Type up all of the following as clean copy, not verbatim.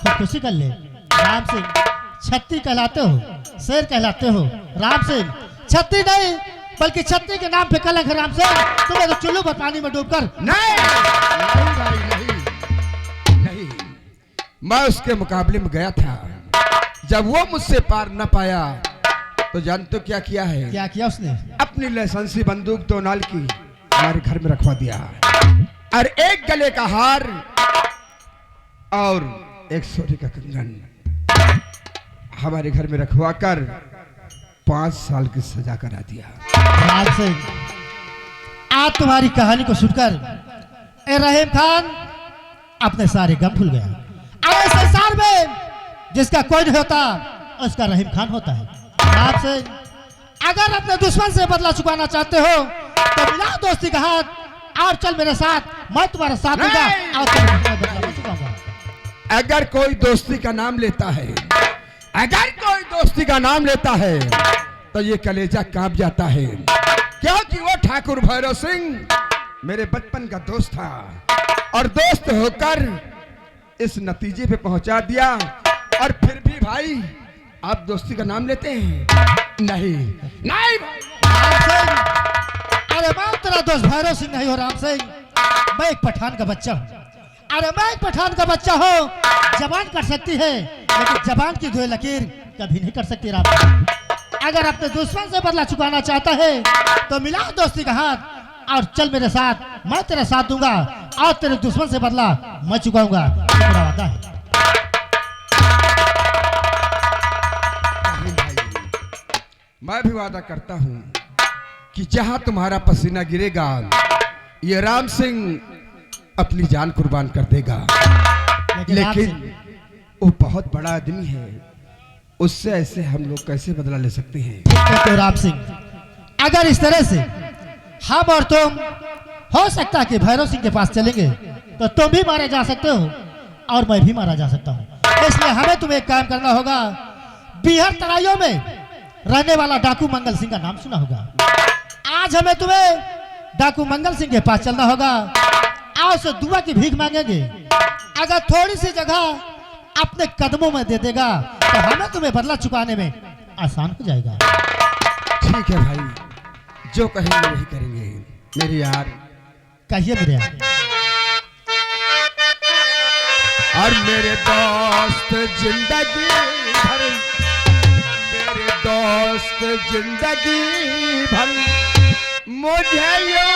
खुदकुशी कर ले। राम सिंह छत्ती कहलाते हो, शेर कहलाते हो। राम सिंह छत्ती नहीं बल्कि छत्ती के नाम पे कलंक है। राम सिंह तुम्हें तो चुल्लू पर पानी में डूबकर। नहीं नहीं भाई नहीं नहीं, मैं उसके मुकाबले में गया था। जब वो मुझसे पार न पाया तो जानते क्या किया है? क्या किया उसने? अपनी लाइसेंसी बंदूक 2 नाल की हमारे घर में रखवा दिया और एक गले का हार और एक सोने का कंगन हमारे घर में रखवा कर 5 साल की सजा करा दिया। राज सिंह आज तुम्हारी कहानी को सुनकर ए रहीम खान अपने सारे गम भूल गया। अब इस संसार में जिसका कोई नहीं होता उसका रहीम खान होता है। राज सिंह अगर अपने दुश्मन से बदला चुकाना चाहते हो तो मिला दोस्ती का हाथ और चल मेरे साथ, मैं तुम्हारा साथ दूंगा और तुम्हारा बदला चुकाऊंगा। अगर कोई दोस्ती का नाम लेता है, अगर कोई दोस्ती का नाम लेता है तो ये कलेजा कांप जाता है, क्योंकि वो ठाकुर भैरव सिंह मेरे बचपन का दोस्त था और दोस्त होकर इस नतीजे पे पहुंचा दिया। और फिर भी भाई आप दोस्ती का नाम लेते हैं? नहीं नहीं भाई। राम सिंह अरे मैं तेरा दोस्त भैरव सिंह नहीं हो। राम सिंह मैं एक पठान का बच्चा हूँ। अरे मैं एक पठान का बच्चा हूँ। जबान कर सकती है लेकिन जबान की धुएं लकीर कभी नहीं कर सकती। राम सिंह अगर अपने दुश्मन से बदला चुकाना चाहता है तो मिला दोस्ती का हाथ और चल मेरे साथ, मैं तेरा साथ दूंगा और तेरे दुश्मन से बदला मैं चुकाऊंगा। मेरा वादा है। मैं भी वादा करता हूं कि जहां तुम्हारा पसीना गिरेगा ये राम सिंह अपनी जान कुर्बान कर देगा। लेकिन वो बहुत बड़ा आदमी है, उससे ऐसे हम लोग कैसे बदला ले सकते हैं? तो राम सिंह अगर इस तरह से हम और तुम हो सकता है कि भैरव सिंह के पास चलेंगे तो तुम भी मारे जा सकते हो और मैं भी मारा जा सकता हूँ। इसलिए हमें तुम्हें एक काम करना होगा। बिहार तराइयों में रहने वाला डाकू मंगल सिंह का नाम सुना होगा। आज हमें तुम्हें डाकू मंगल सिंह के पास चलना होगा और उसे दुआ की भीख मांगेंगे। अगर थोड़ी सी जगह अपने कदमों में दे देगा तो हमें तुम्हें बदला चुकाने में आसान हो जाएगा। ठीक है भाई, जो कहेंगे वही करेंगे मेरे यार। कहिए मेरे यार। और मेरे दोस्त जिंदगी भर, मेरे दोस्त जिंदगी भर मुझे यूं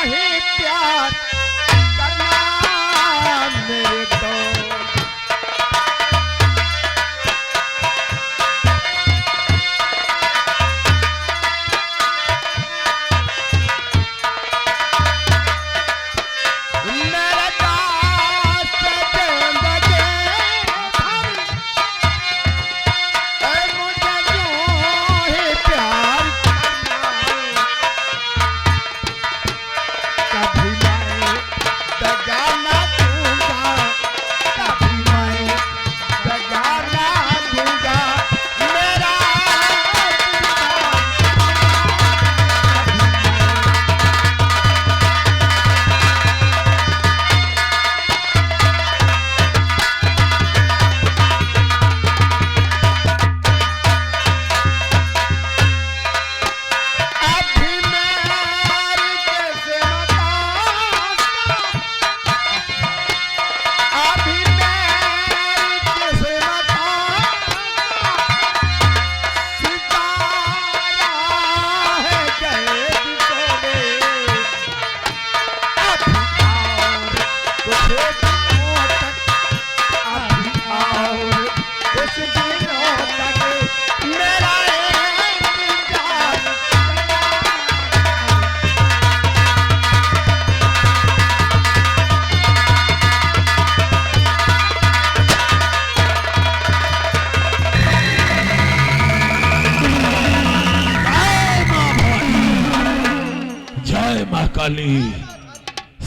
ही प्यार करना। मेरे दोस्त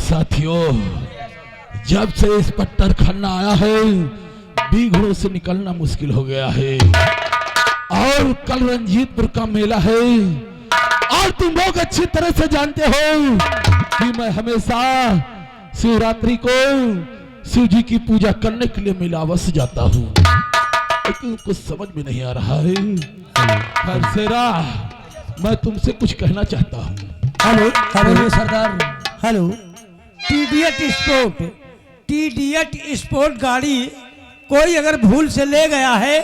साथियों, जब से इस पट्टर खन्ना आया है बीघड़ों से निकलना मुश्किल हो गया है। और कल रंजीतपुर का मेला है और तुम लोग अच्छी तरह से जानते हो कि मैं हमेशा शिवरात्रि को शिव जी की पूजा करने के लिए मैं लावस जाता हूँ, लेकिन कुछ समझ में नहीं आ रहा है। खरसेरा, मैं तुमसे कुछ कहना चाहता हूँ। हेलो हेलो सरदार, हेलो। टीडीएट स्पोर्ट गाड़ी कोई अगर भूल से ले गया है,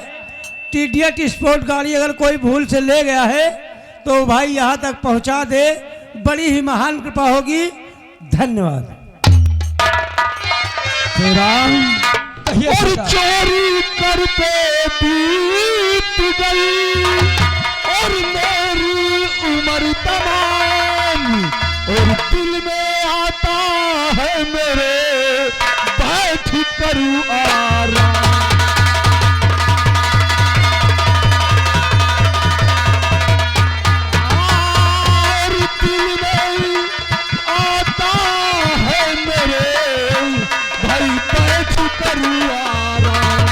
टीडीएट स्पोर्ट गाड़ी अगर कोई भूल से ले गया है तो भाई यहाँ तक पहुँचा दे, बड़ी ही महान कृपा होगी। धन्यवाद। और चोरी कर पे बीत गई और मेरी उम्र तमाम, और दिल में आता है मेरे बैठ करूं आराम। और दिल में आता है मेरे भाई बैठ करूं आराम।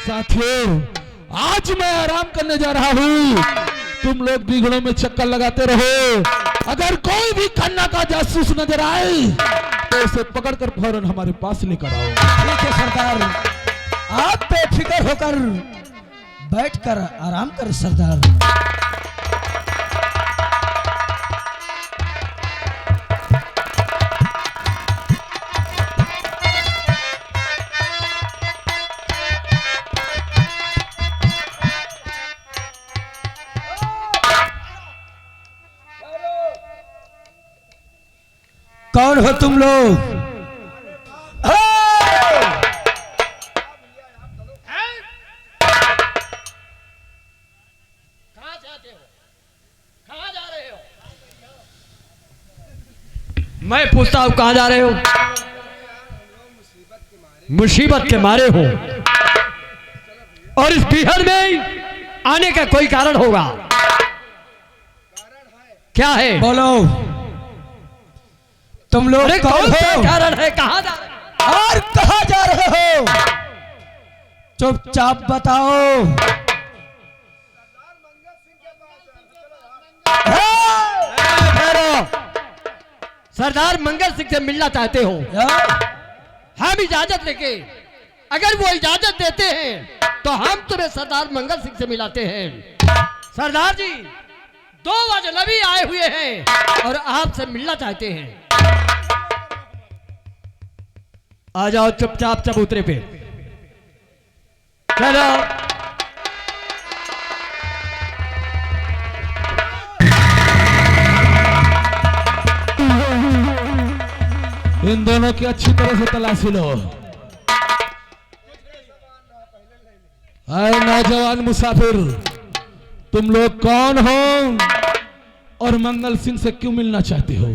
साथियों, आज मैं आराम करने जा रहा हूँ, तुम लोग बिगड़ों में चक्कर लगाते रहो। अगर कोई भी खन्ना का जासूस नजर आए तो उसे पकड़कर फौरन हमारे पास लेकर आओ। ठीक है सरदार, आप बेफिक्र होकर बैठकर आराम कर सरदार। कौन हो तुम लोग? मैं पूछता हूँ कहाँ जा रहे हो? मुसीबत के मारे हो, और इस बिहार में आने का कोई कारण होगा। क्या है? बोलो, तुम लोग अरे कौन कौन सा हो कारण है? कहाँ जा रहे हो? और कहाँ जा रहे हो? चुपचाप बताओ। सरदार मंगल सिंह से मिलना चाहते हो? हम इजाजत लेके, अगर वो इजाजत देते हैं तो हम तुम्हें सरदार मंगल सिंह से मिलाते हैं। सरदार जी, 2 अजनबी आए हुए हैं और आपसे मिलना चाहते हैं। आ जाओ चुपचाप चबूतरे पे। चलो। इन दोनों की अच्छी तरह से तलाशी लो। आए नौजवान मुसाफिर, तुम लोग कौन हो और मंगल सिंह से क्यों मिलना चाहते हो?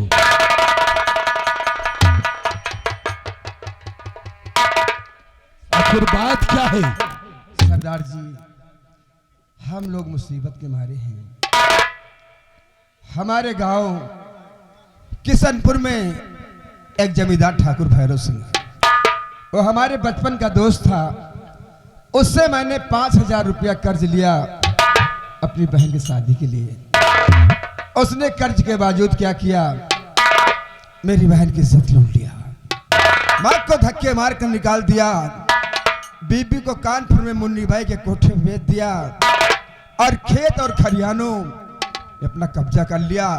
आखिर बात क्या है? सरदार जी, हम लोग मुसीबत के मारे हैं। हमारे गांव किशनपुर में एक जमींदार ठाकुर भैरव सिंह, वो हमारे बचपन का दोस्त था। उससे मैंने 5,000 रुपया कर्ज लिया अपनी बहन की शादी के लिए। उसने कर्ज के बावजूद क्या किया, मेरी बहन की इज्जत लूट लिया, मां को धक्के मार कर निकाल दिया, बीबी को कानपुर में मुन्नी भाई के कोठे में बेच दिया, और खेत और खरियानों अपना कब्जा कर लिया,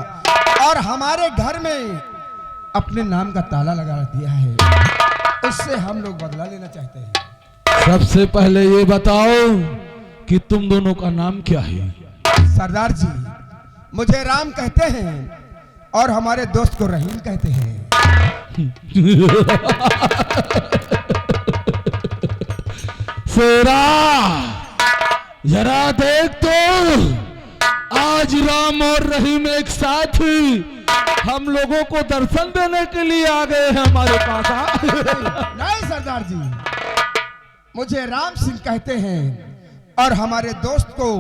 और हमारे घर में अपने नाम का ताला लगा दिया है। उससे हम लोग बदला लेना चाहते हैं। सबसे पहले ये बताओ कि तुम दोनों का नाम क्या है? सरदार जी, मुझे राम कहते हैं और हमारे दोस्त को रहीम कहते हैं। शेरा, जरा देख तो, आज राम और रहीम एक साथ हम लोगों को दर्शन देने के लिए आ गए हैं हमारे पास। नहीं सरदार जी, मुझे राम सिंह कहते हैं और हमारे दोस्त को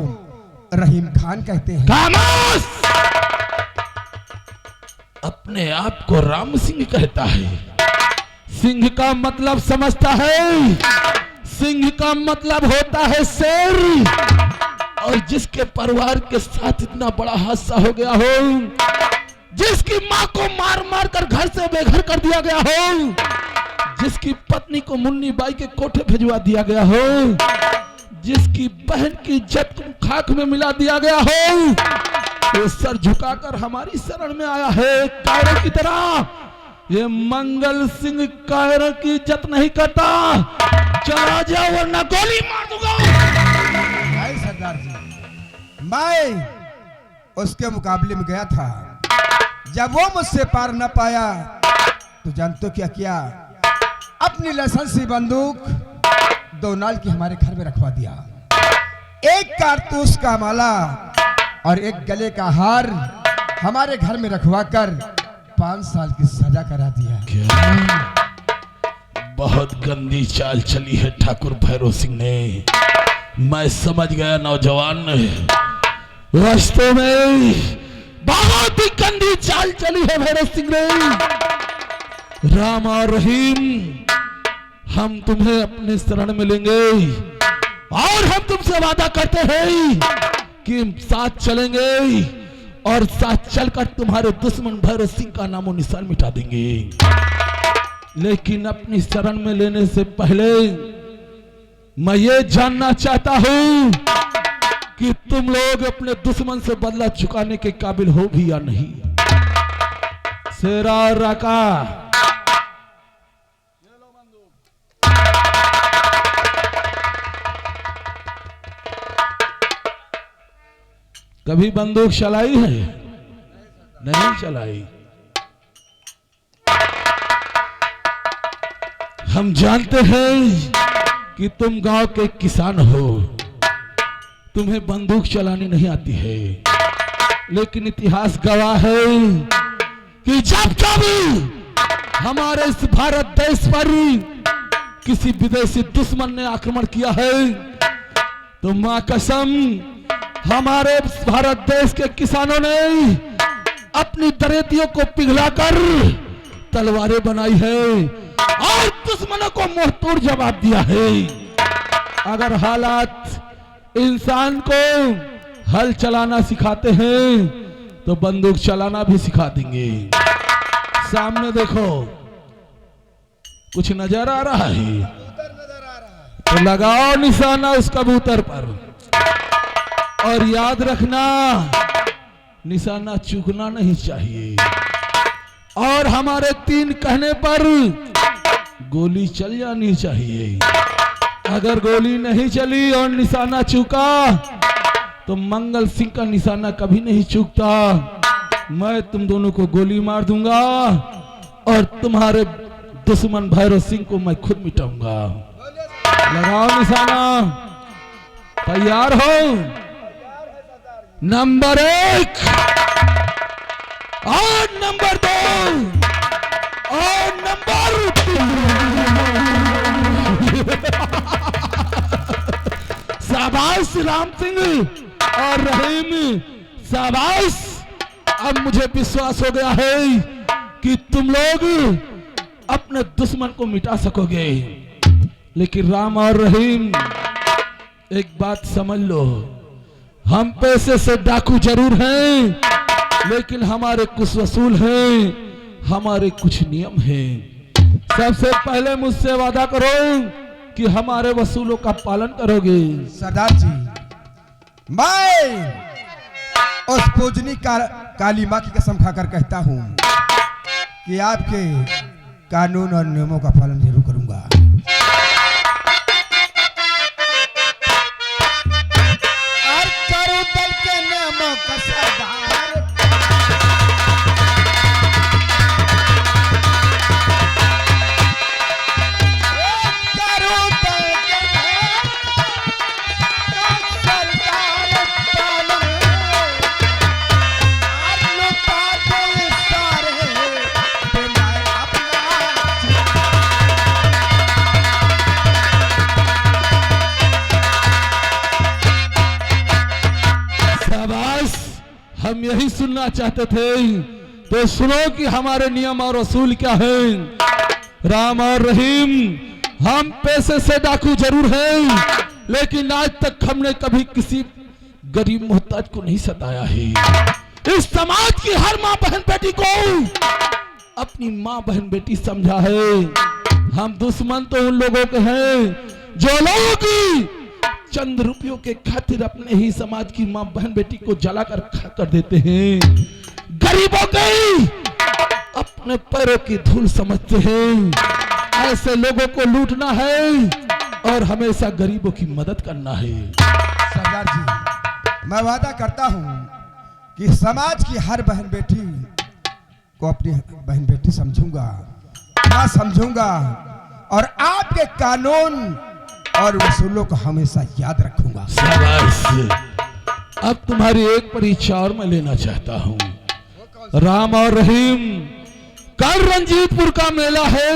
रहीम खान कहते हैं। खामोश! अपने आप को राम सिंह कहता है। सिंह का मतलब समझता है? सिंह का मतलब होता है शेर। और जिसके परिवार के साथ इतना बड़ा हादसा हो गया हो, जिसकी माँ को मार मार कर घर से बेघर कर दिया गया हो, जिसकी पत्नी को मुन्नी बाई के कोठे भिजवा दिया गया हो, जिसकी बहन की इज्जत को खाक में मिला दिया गया हो, वो सर झुकाकर हमारी शरण में आया है कायरों की तरह। ये मंगल सिंह कायरों की इज्जत नहीं करता। चला जाओ वरना गोली मार दूंगा। नहीं सरदार जी, मैं उसके मुकाबले में गया था। जब वो मुझसे पार न पाया तो जानते हो क्या किया? अपनी लाइसेंसी बंदूक 2 नाल की हमारे घर में रखवा दिया। एक कारतूस का माला और एक गले का हार हमारे घर में रखवा कर 5 साल की सजा करा दिया। क्या बहुत गंदी चाल चली है ठाकुर भैरव सिंह ने। मैं समझ गया नौजवान, वास्तव में बहुत ही गंदी चाल चली है भैरव सिंह ने। राम और रहीम, हम तुम्हें अपने शरण में लेंगे और हम तुमसे वादा करते हैं कि साथ चलेंगे और साथ चलकर तुम्हारे दुश्मन भैरव सिंह का नामो निशान मिटा देंगे। लेकिन अपनी शरण में लेने से पहले मैं ये जानना चाहता हूं कि तुम लोग अपने दुश्मन से बदला चुकाने के काबिल हो भी या नहीं। शेरा और राका, कभी बंदूक चलाई है? नहीं चलाई। हम जानते हैं कि तुम गांव के किसान हो, तुम्हें बंदूक चलानी नहीं आती है, लेकिन इतिहास गवाह है कि जब कभी हमारे इस भारत देश पर किसी विदेशी दुश्मन ने आक्रमण किया है तो मां कसम हमारे भारत देश के किसानों ने अपनी दरेतियों को पिघलाकर तलवारें बनाई है और दुश्मनों को मुंहतोड़ जवाब दिया है। अगर हालात इंसान को हल चलाना सिखाते हैं तो बंदूक चलाना भी सिखा देंगे। सामने देखो, कुछ नजर आ रहा है तो लगाओ निशाना उस कबूतर पर और याद रखना निशाना चूकना नहीं चाहिए। और हमारे 3 कहने पर गोली चल जानी चाहिए। अगर गोली नहीं चली और निशाना चूका तो मंगल सिंह का निशाना कभी नहीं चूकता। मैं तुम दोनों को गोली मार दूंगा और तुम्हारे दुश्मन भैरव सिंह को मैं खुद मिटाऊंगा। लगाओ निशाना, तैयार हो? नंबर 1 और नंबर 2 और नंबर 3। शाबाश राम सिंह और रहीम, शाबाश। अब मुझे विश्वास हो गया है कि तुम लोग अपने दुश्मन को मिटा सकोगे। लेकिन राम और रहीम, एक बात समझ लो, हम पैसे से डाकू जरूर हैं, लेकिन हमारे कुछ वसूल हैं, हमारे कुछ नियम हैं। सबसे पहले मुझसे वादा करो कि हमारे वसूलों का पालन करोगे। सरदार जी, मैं उस पूजनी काली माँ की कसम खाकर कहता हूँ कि आपके कानून और नियमों का पालन जरूर करूंगा। और चारों दल के नियमों का सरदार, चारों दल के नियमों का सरदार पालन, और लुटा दे सारे बिना अपना। शाबाश, हम यही सुनना चाहते थे। तो सुनो कि हमारे नियम और रसूल क्या हैं। राम और रहीम, हम पैसे से डाकू जरूर हैं, लेकिन आज तक हमने कभी किसी गरीब मोहताज को नहीं सताया है। इस समाज की हर माँ बहन बेटी को अपनी माँ बहन बेटी समझा है। हम दुश्मन तो उन लोगों के हैं जो लोग चंद रुपयों के खातिर अपने ही समाज की माँ बहन बेटी को जलाकर खा कर देते हैं। गरीबों के अपने पैरों की धूल समझते हैं। ऐसे लोगों को लूटना है और हमेशा गरीबों की मदद करना है। सरदार जी, मैं वादा करता हूं कि समाज की हर बहन बेटी को अपनी बहन बेटी समझूंगा, मैं समझूंगा और आपके कानून और उसूलों को हमेशा याद रखूंगा। शाबाश। अब तुम्हारी एक परीक्षा और मैं लेना चाहता हूँ। राम और रहीम, कल रंजीतपुर का मेला है।